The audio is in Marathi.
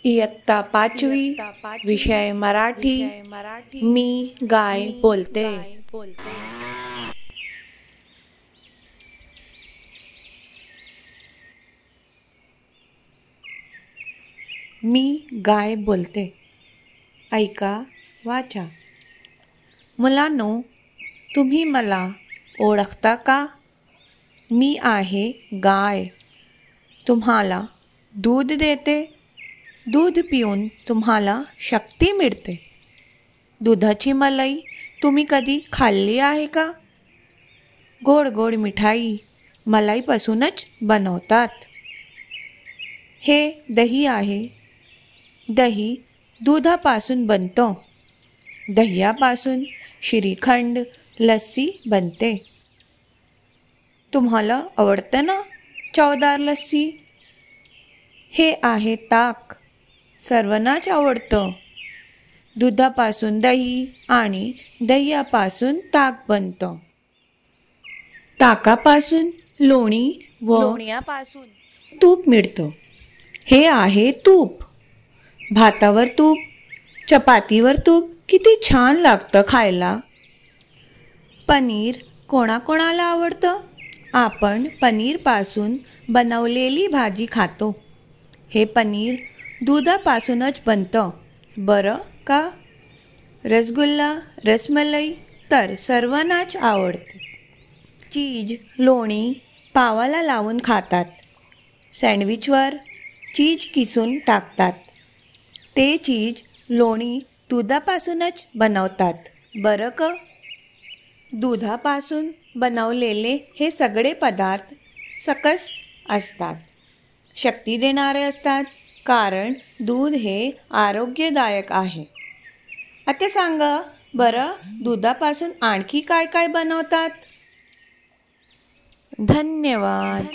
इयत्ता पाचवी, विषय मराठी. मी गाय बोलते. मी गाय बोलते. ऐका, वाचा. मुलांनो, तुम्ही मला ओळखता का? मी आहे गाय. तुम्हाला दूध देते. दूध पिऊन तुम्हाला शक्ती मिळते. दुधाची मलाई तुम्ही कधी खाल्ली आहे का? गोड गोड मिठाई मलाईपासूनच बनवतात. हे दही आहे. दही दुधापासून बनतं. दह्यापासून श्रीखंड, लस्सी बनते. तुम्हाला आवडतं ना चवदार लस्सी? हे आहे ताक. सर्वांनाच आवडतं. दुधापासून दही आणि दह्यापासून ताक बनतं. ताकापासून लोणी व लोण्यापासून तूप मिळतं. हे आहे तूप. भातावर तूप, चपातीवर तूप किती छान लागतं खायला. पनीर कोणाकोणाला आवडतं? आपण पनीरपासून बनवलेली भाजी खातो. हे पनीर दुधापासूनच बनतं, बरं का? रसगुल्ला, रसमलाई तर सर्वांनाच आवडते. चीज, लोणी पावाला लावून खातात. सँडविचवर चीज किसून टाकतात. ते चीज, लोणी दुधापासूनच बनवतात, बरं का? दुधापासून बनवलेले हे सगळे पदार्थ सकस असतात. शक्ती देणारे असतात, कारण दूध हे आरोग्यदायक आहे. आता सांगा बरं, दुधापासून आणखी काय काय बनवतात? धन्यवाद.